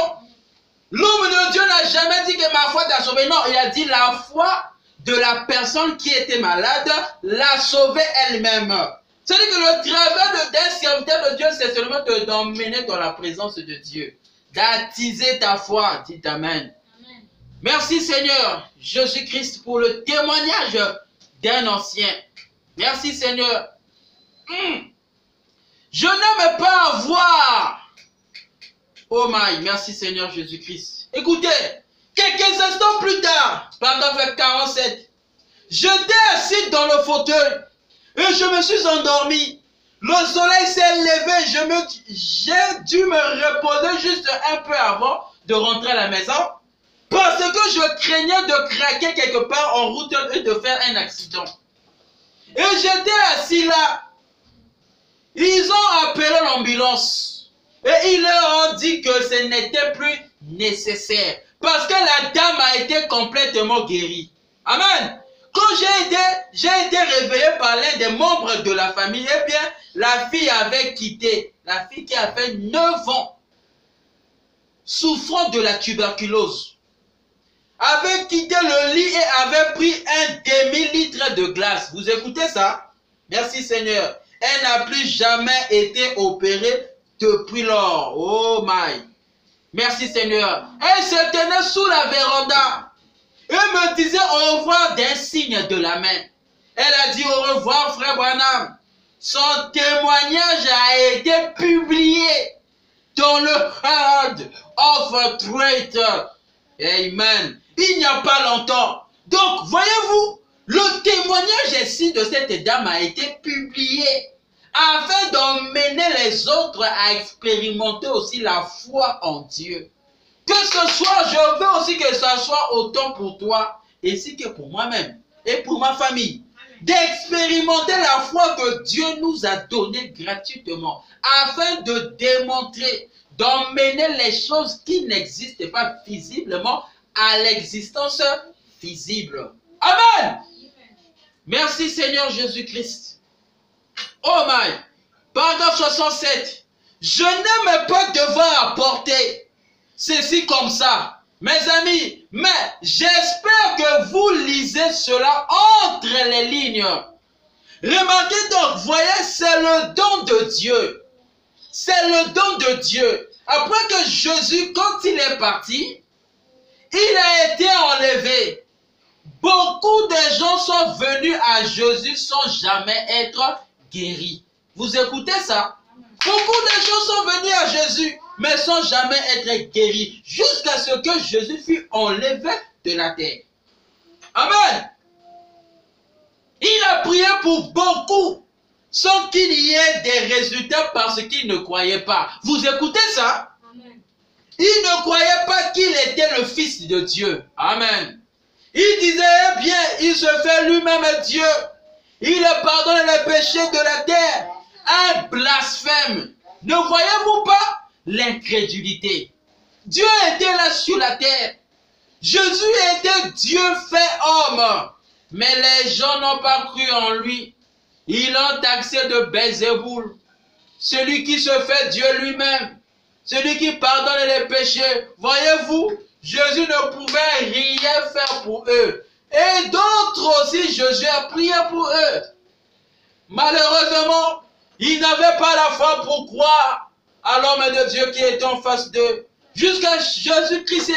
l'homme de Dieu n'a jamais dit que ma foi t'a sauvé. Non, il a dit la foi de la personne qui était malade l'a sauvée elle-même. C'est-à-dire que le travail d'un serviteur de Dieu, c'est seulement d'emmener dans la présence de Dieu. D'attiser ta foi. Dites Amen. Amen. Merci Seigneur Jésus-Christ pour le témoignage d'un ancien. Merci Seigneur. Je n'aime pas avoir. Oh my, merci Seigneur Jésus-Christ. Écoutez, quelques instants plus tard, paragraphe 47, j'étais assis dans le fauteuil et je me suis endormi. Le soleil s'est levé, j'ai dû me reposer juste un peu avant de rentrer à la maison parce que je craignais de craquer quelque part en route et de faire un accident. Et j'étais assis là. Ils ont appelé l'ambulance et ils leur ont dit que ce n'était plus nécessaire parce que la dame a été complètement guérie. Amen. Quand j'ai été réveillé par l'un des membres de la famille, eh bien, la fille avait quitté, la fille qui a fait 9 ans, souffrant de la tuberculose, avait quitté le lit et avait pris un demi-litre de glace. Vous écoutez ça? Merci Seigneur. Elle n'a plus jamais été opérée depuis lors. Oh my. Merci Seigneur. Elle se tenait sous la véranda. Et me disait au revoir d'un signe de la main. Elle a dit au revoir frère Branham. Son témoignage a été publié dans le Herald of Trade. Amen. Il n'y a pas longtemps. Donc, voyez-vous, le témoignage ici de cette dame a été publié afin d'emmener les autres à expérimenter aussi la foi en Dieu. Que ce soit, je veux aussi que ce soit autant pour toi, ainsi que pour moi-même et pour ma famille. D'expérimenter la foi que Dieu nous a donnée gratuitement, afin de démontrer, d'emmener les choses qui n'existent pas visiblement à l'existence visible. Amen. Merci Seigneur Jésus-Christ. Oh my. Paragraphe 67. Je n'aime pas devoir apporter ceci comme ça, mes amis, mais j'espère que vous lisez cela entre les lignes. Remarquez donc, voyez, c'est le don de Dieu. C'est le don de Dieu. Après que Jésus, quand il est parti, il a été enlevé. Beaucoup de gens sont venus à Jésus sans jamais être guéris. Vous écoutez ça? Beaucoup de gens sont venus à Jésus, mais sans jamais être guéris, jusqu'à ce que Jésus fût enlevé de la terre. Amen. Il a prié pour beaucoup, sans qu'il y ait des résultats parce qu'il ne croyait pas. Vous écoutez ça? Amen. Il ne croyait pas qu'il était le Fils de Dieu. Amen. Il disait, eh bien, il se fait lui-même Dieu. Il pardonne les péchés de la terre. Un blasphème. Ne voyez-vous pas l'incrédulité? Dieu était là sur la terre. Jésus était Dieu fait homme. Mais les gens n'ont pas cru en lui. Ils l'ont taxé de Belzéboul. Celui qui se fait Dieu lui-même. Celui qui pardonne les péchés. Voyez-vous, Jésus ne pouvait rien faire pour eux. Et d'autres aussi, Jésus a prié pour eux. Malheureusement, ils n'avaient pas la foi pour croire à l'homme de Dieu qui était en face d'eux. Jusqu'à Jésus-Christ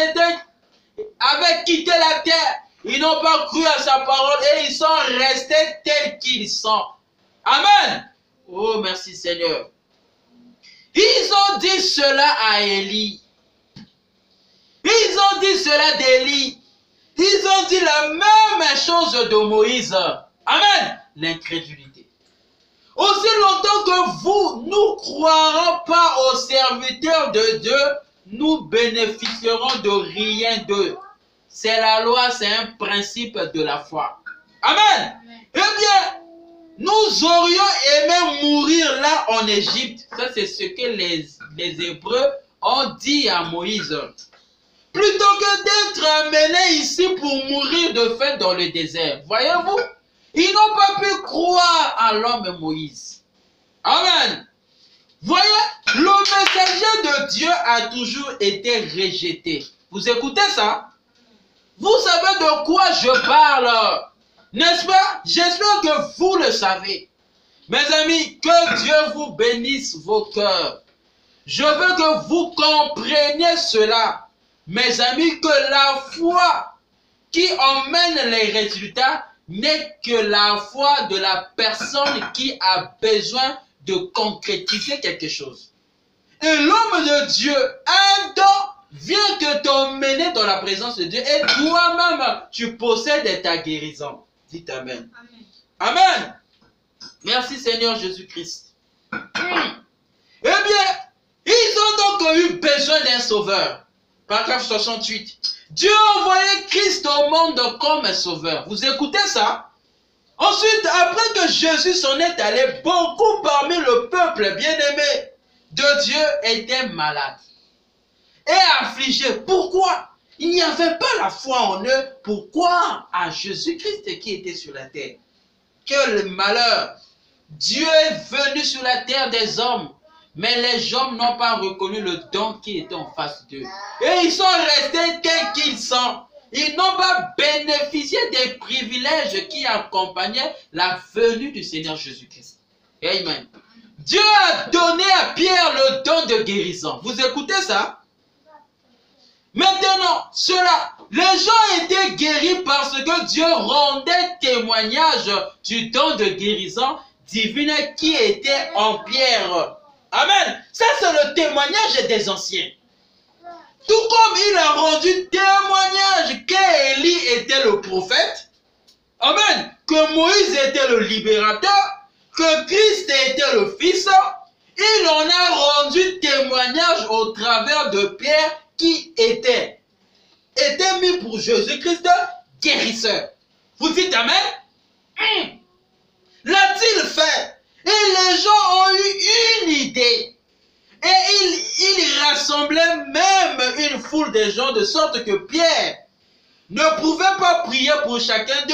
avait quitté la terre. Ils n'ont pas cru à sa parole et ils sont restés tels qu'ils sont. Amen. Oh, merci Seigneur. Ils ont dit cela à Élie. Ils ont dit cela d'Élie. Ils ont dit la même chose de Moïse. Amen. L'incrédulité. Aussi longtemps que vous nous croirons pas aux serviteurs de Dieu, nous bénéficierons de rien d'eux. C'est la loi, c'est un principe de la foi. Amen. Eh bien, nous aurions aimé mourir là en Égypte. Ça, c'est ce que les Hébreux ont dit à Moïse. Plutôt que d'être amenés ici pour mourir de faim dans le désert. Voyez-vous, ils n'ont pas pu croire à l'homme Moïse. Amen. Voyez, le messager de Dieu a toujours été rejeté. Vous écoutez ça? Vous savez de quoi je parle? N'est-ce pas? J'espère que vous le savez. Mes amis, que Dieu vous bénisse vos cœurs. Je veux que vous compreniez cela. Mes amis, que la foi qui emmène les résultats n'est que la foi de la personne qui a besoin de concrétiser quelque chose. Et l'homme de Dieu, un don vient que t'emmener dans la présence de Dieu et toi-même, tu possèdes ta guérison. Dites Amen. Amen. Amen. Merci Seigneur Jésus-Christ. Eh bien, ils ont donc eu besoin d'un sauveur. Paragraphe 68. Dieu a envoyé Christ au monde comme un sauveur. Vous écoutez ça? Ensuite, après que Jésus s'en est allé, beaucoup parmi le peuple bien-aimé de Dieu étaient malades et affligés. Pourquoi? Il n'y avait pas la foi en eux. Pourquoi? À Jésus-Christ qui était sur la terre. Quel malheur! Dieu est venu sur la terre des hommes. Mais les hommes n'ont pas reconnu le don qui était en face d'eux. Et ils sont restés tels qu'ils sont. Ils n'ont pas bénéficié des privilèges qui accompagnaient la venue du Seigneur Jésus-Christ. Amen. Dieu a donné à Pierre le don de guérison. Vous écoutez ça? Maintenant, les gens étaient guéris parce que Dieu rendait témoignage du don de guérison divine qui était en Pierre. Amen. Ça, c'est le témoignage des anciens. Tout comme il a rendu témoignage qu'Élie était le prophète. Amen. Que Moïse était le libérateur. Que Christ était le Fils. Il en a rendu témoignage au travers de Pierre qui était mis pour Jésus-Christ guérisseur. Vous dites Amen? L'a-t-il fait? Et les gens ont eu une idée. Et ils rassemblaient même une foule de gens de sorte que Pierre ne pouvait pas prier pour chacun d'eux.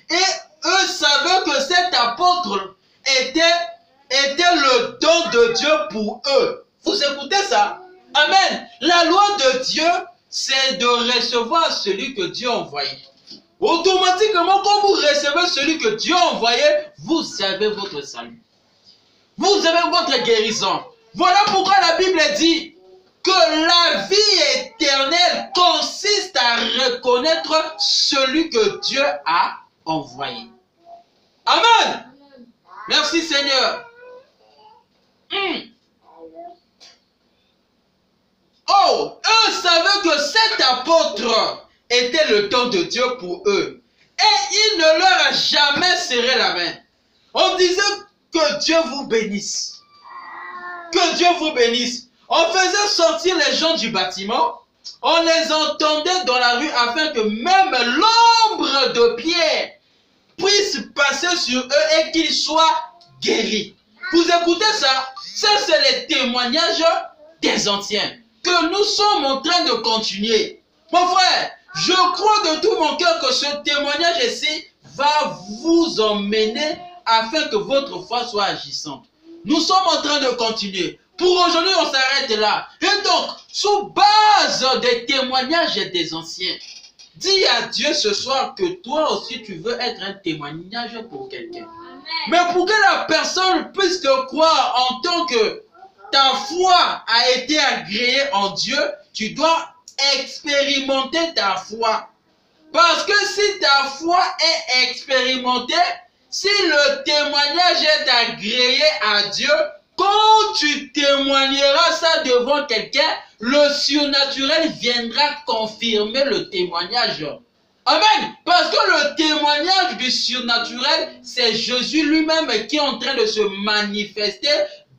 Et eux savaient que cet apôtre était le don de Dieu pour eux. Vous écoutez ça? Amen. La loi de Dieu, c'est de recevoir celui que Dieu a envoyé. Automatiquement, quand vous recevez celui que Dieu a envoyé, vous avez votre salut. Vous avez votre guérison. Voilà pourquoi la Bible dit que la vie éternelle consiste à reconnaître celui que Dieu a envoyé. Amen. Merci Seigneur. Oh, eux savaient que cet apôtre était le don de Dieu pour eux. Et il ne leur a jamais serré la main. On disait que Dieu vous bénisse. Que Dieu vous bénisse. On faisait sortir les gens du bâtiment. On les entendait dans la rue afin que même l'ombre de Pierre puisse passer sur eux et qu'ils soient guéris. Vous écoutez ça? Ça, c'est les témoignages des anciens que nous sommes en train de continuer. Mon frère, je crois de tout mon cœur que ce témoignage ici va vous emmener afin que votre foi soit agissante. Nous sommes en train de continuer. Pour aujourd'hui, on s'arrête là. Et donc, sous base des témoignages des anciens, dis à Dieu ce soir que toi aussi tu veux être un témoignage pour quelqu'un. Mais pour que la personne puisse te croire en tant que ta foi a été agréée en Dieu, tu dois expérimenter ta foi. Parce que si ta foi est expérimentée, Si le témoignage est agréé à Dieu, quand tu témoigneras ça devant quelqu'un, le surnaturel viendra confirmer le témoignage. Amen. Parce que le témoignage du surnaturel, c'est Jésus lui-même qui est en train de se manifester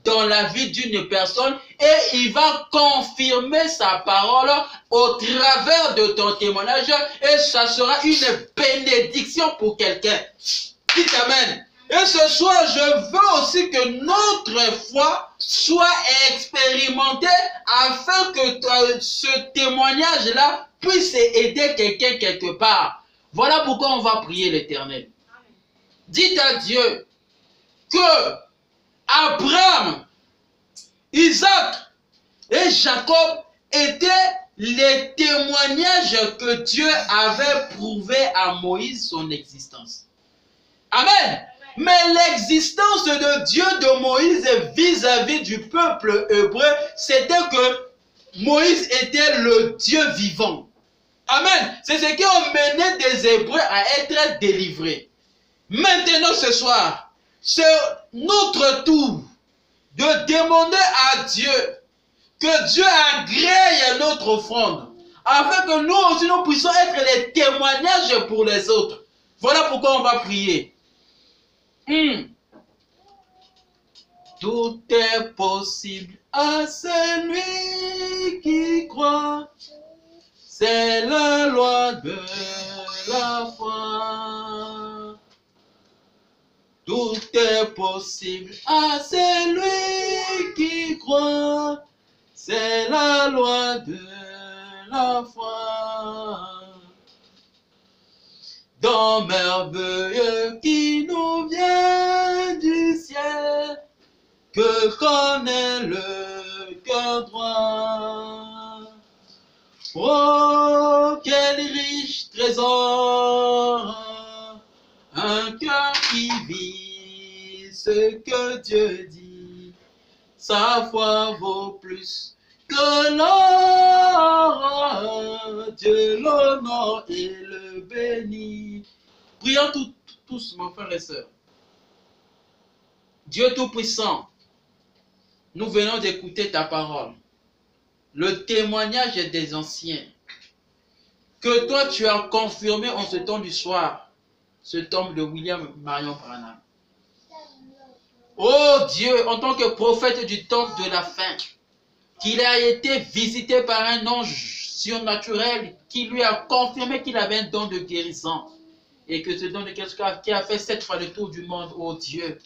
dans la vie d'une personne et il va confirmer sa parole au travers de ton témoignage et ça sera une bénédiction pour quelqu'un. Dites Amen. Et ce soir, je veux aussi que notre foi soit expérimentée afin que ce témoignage-là puisse aider quelqu'un quelque part. Voilà pourquoi on va prier l'Éternel. Dites à Dieu que Abraham, Isaac et Jacob étaient les témoignages que Dieu avait prouvé à Moïse son existence. Amen. Mais l'existence de Dieu de Moïse vis-à-vis du peuple hébreu, c'était que Moïse était le Dieu vivant. Amen. C'est ce qui a mené des Hébreux à être délivrés. Maintenant ce soir, c'est notre tour de demander à Dieu que Dieu agrée notre offrande, afin que nous aussi nous puissions être les témoignages pour les autres. Voilà pourquoi on va prier. Tout est possible à celui qui croit. C'est la loi de la foi. Tout est possible à celui qui croit. C'est la loi de la foi. Dans merveilleux qui nous vient du ciel, que connaît le cœur droit. Oh, quel riche trésor, un cœur qui vit ce que Dieu dit. Sa foi vaut plus que l'or, Dieu l'honore et le bénit. Prions tous, mon frère et sœur. Dieu Tout-Puissant, nous venons d'écouter ta parole, le témoignage des anciens, que toi tu as confirmé en ce temps du soir, ce temple de William Marion Branham. Oh Dieu, en tant que prophète du temple de la fin, qu'il a été visité par un ange surnaturel qui lui a confirmé qu'il avait un don de guérison et que ce don de guérison qui a fait 7 fois le tour du monde, oh Dieu.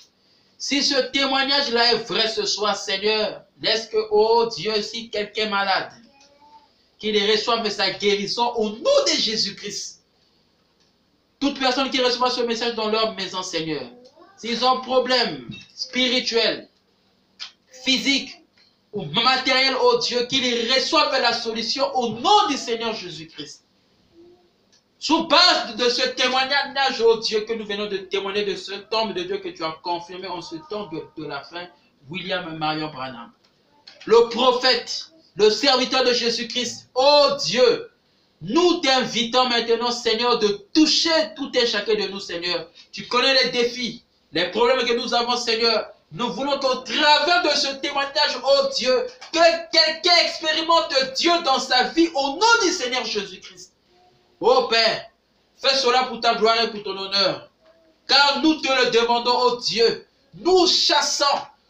Si ce témoignage-là est vrai ce soir, Seigneur, laisse que, oh Dieu, si quelqu'un est malade, qu'il reçoive sa guérison au nom de Jésus-Christ. Toute personne qui reçoit ce message dans leur maison, Seigneur, s'ils ont un problème spirituel, physique ou matériel, oh Dieu, qu'ils reçoivent la solution au nom du Seigneur Jésus-Christ. Sous base de ce témoignage, oh Dieu, que nous venons de témoigner de ce temple de Dieu que tu as confirmé en ce temps de la fin, William Marion Branham. Le prophète, le serviteur de Jésus-Christ, oh Dieu, nous t'invitons maintenant, Seigneur, de toucher tout et chacun de nous, Seigneur. Tu connais les défis, les problèmes que nous avons, Seigneur. Nous voulons qu'au travers de ce témoignage, oh Dieu, que quelqu'un expérimente Dieu dans sa vie au nom du Seigneur Jésus-Christ. Oh Père, fais cela pour ta gloire et pour ton honneur. Car nous te le demandons, oh Dieu. Nous chassons,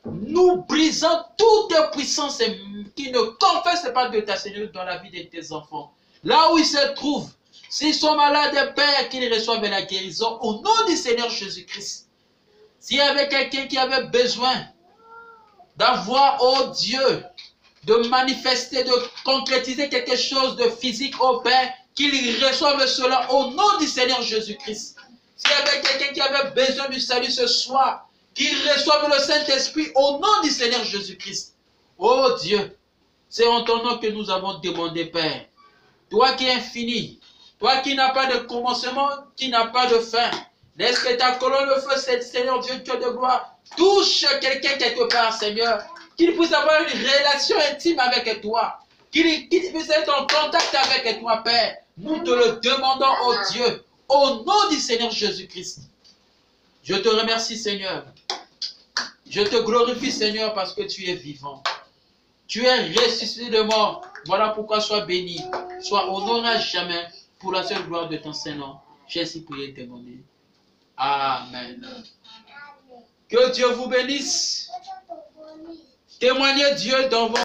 nous brisons toute puissance qui ne confesse pas de ta Seigneur dans la vie de tes enfants. Là où ils se trouvent, s'ils sont malades, Père, qu'ils reçoivent la guérison au nom du Seigneur Jésus-Christ. S'il y avait quelqu'un qui avait besoin d'avoir, oh Dieu, de manifester, de concrétiser quelque chose de physique, oh Père, qu'il reçoive cela au nom du Seigneur Jésus-Christ. S'il y avait quelqu'un qui avait besoin du salut ce soir, qu'il reçoive le Saint-Esprit au nom du Seigneur Jésus-Christ. Oh Dieu, c'est en ton nom que nous avons demandé, Père. Toi qui es infini, toi qui n'as pas de commencement, qui n'as pas de fin, laisse que ta colonne de feu, Seigneur Dieu, Dieu de gloire, touche quelqu'un quelque part, Seigneur, qu'il puisse avoir une relation intime avec toi, qu'il puisse être en contact avec toi, Père. Nous te le demandons, oh Dieu, au nom du Seigneur Jésus-Christ. Je te remercie, Seigneur. Je te glorifie, Seigneur, parce que tu es vivant. Tu es ressuscité de mort. Voilà pourquoi sois béni, sois honoré à jamais pour la seule gloire de ton Saint-Nom. J'ai ainsi prié et demandé. Amen. Que Dieu vous bénisse. Témoignez Dieu dans vos